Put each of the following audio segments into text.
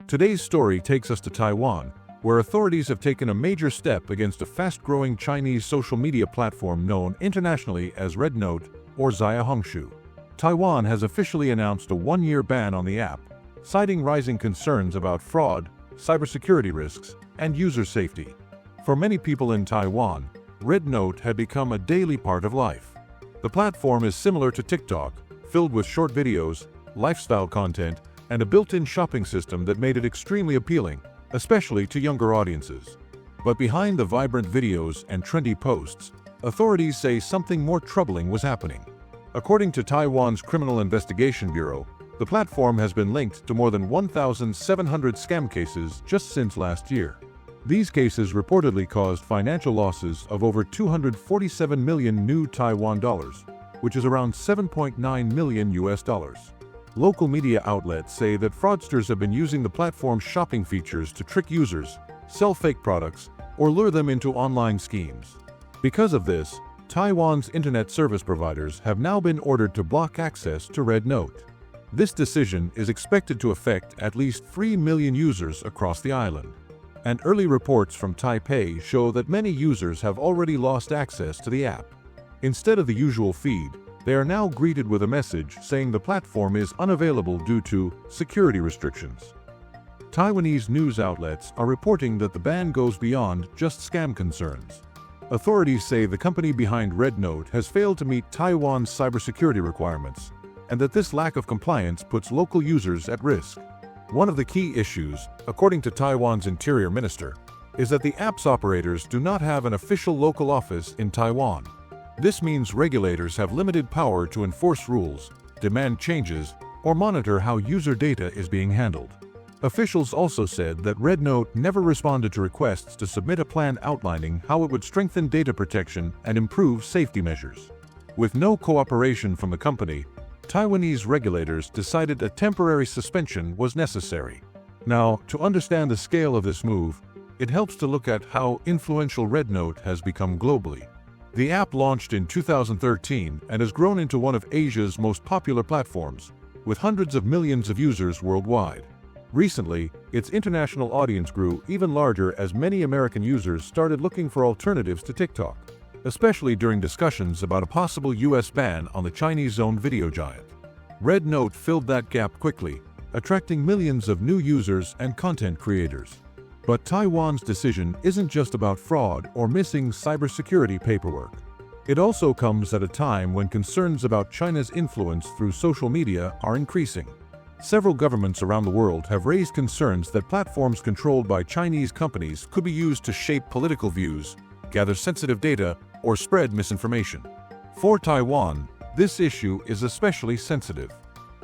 Today's story takes us to Taiwan, where authorities have taken a major step against a fast-growing Chinese social media platform known internationally as RedNote or Xiaohongshu. Taiwan has officially announced a one-year ban on the app, citing rising concerns about fraud, cybersecurity risks, and user safety. For many people in Taiwan, RedNote had become a daily part of life. The platform is similar to TikTok, filled with short videos, lifestyle content, and a built-in shopping system that made it extremely appealing, especially to younger audiences. But behind the vibrant videos and trendy posts, authorities say something more troubling was happening. According to Taiwan's Criminal Investigation Bureau, the platform has been linked to more than 1,700 scam cases just since last year. These cases reportedly caused financial losses of over 247 million new Taiwan dollars, which is around $7.9 million US. Local media outlets say that fraudsters have been using the platform's shopping features to trick users, sell fake products, or lure them into online schemes. Because of this, Taiwan's internet service providers have now been ordered to block access to RedNote. This decision is expected to affect at least 3 million users across the island. And early reports from Taipei show that many users have already lost access to the app. Instead of the usual feed, they are now greeted with a message saying the platform is unavailable due to security restrictions. Taiwanese news outlets are reporting that the ban goes beyond just scam concerns. Authorities say the company behind RedNote has failed to meet Taiwan's cybersecurity requirements, and that this lack of compliance puts local users at risk. One of the key issues, according to Taiwan's interior minister, is that the app's operators do not have an official local office in Taiwan. This means regulators have limited power to enforce rules, demand changes, or monitor how user data is being handled. Officials also said that RedNote never responded to requests to submit a plan outlining how it would strengthen data protection and improve safety measures. With no cooperation from the company, Taiwanese regulators decided a temporary suspension was necessary. Now, to understand the scale of this move, it helps to look at how influential RedNote has become globally. The app launched in 2013 and has grown into one of Asia's most popular platforms, with hundreds of millions of users worldwide. Recently, its international audience grew even larger as many American users started looking for alternatives to TikTok, especially during discussions about a possible US ban on the Chinese-owned video giant. RedNote filled that gap quickly, attracting millions of new users and content creators. But Taiwan's decision isn't just about fraud or missing cybersecurity paperwork. It also comes at a time when concerns about China's influence through social media are increasing. Several governments around the world have raised concerns that platforms controlled by Chinese companies could be used to shape political views, gather sensitive data, or spread misinformation. For Taiwan, this issue is especially sensitive.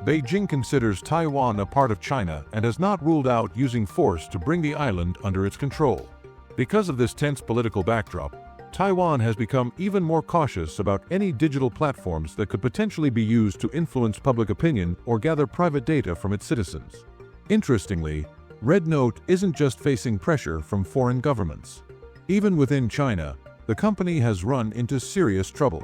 Beijing considers Taiwan a part of China and has not ruled out using force to bring the island under its control. Because of this tense political backdrop, Taiwan has become even more cautious about any digital platforms that could potentially be used to influence public opinion or gather private data from its citizens. Interestingly, RedNote isn't just facing pressure from foreign governments. Even within China, the company has run into serious trouble.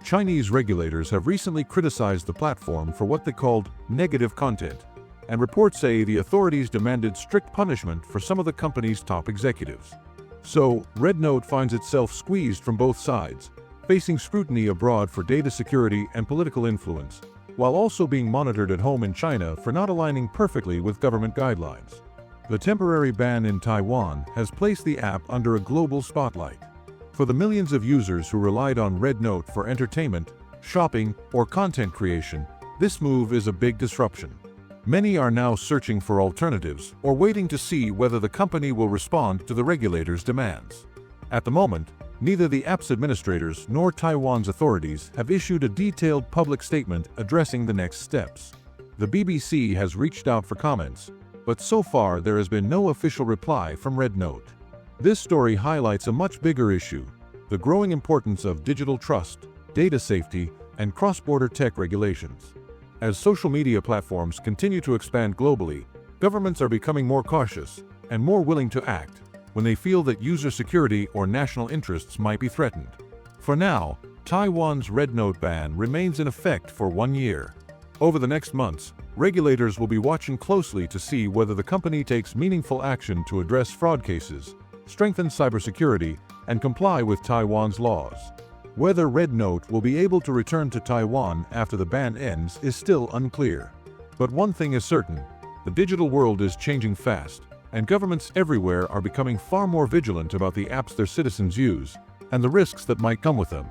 Chinese regulators have recently criticized the platform for what they called negative content, and reports say the authorities demanded strict punishment for some of the company's top executives. So, RedNote finds itself squeezed from both sides, facing scrutiny abroad for data security and political influence, while also being monitored at home in China for not aligning perfectly with government guidelines. The temporary ban in Taiwan has placed the app under a global spotlight. For the millions of users who relied on RedNote for entertainment, shopping, or content creation, this move is a big disruption. Many are now searching for alternatives or waiting to see whether the company will respond to the regulators' demands. At the moment, neither the app's administrators nor Taiwan's authorities have issued a detailed public statement addressing the next steps. The BBC has reached out for comments, but so far there has been no official reply from RedNote. This story highlights a much bigger issue: the growing importance of digital trust, data safety, and cross-border tech regulations. As social media platforms continue to expand globally, governments are becoming more cautious and more willing to act when they feel that user security or national interests might be threatened. For now, Taiwan's RedNote ban remains in effect for 1 year. Over the next months, regulators will be watching closely to see whether the company takes meaningful action to address fraud cases, strengthen cybersecurity, and comply with Taiwan's laws. Whether RedNote will be able to return to Taiwan after the ban ends is still unclear. But one thing is certain: the digital world is changing fast, and governments everywhere are becoming far more vigilant about the apps their citizens use and the risks that might come with them.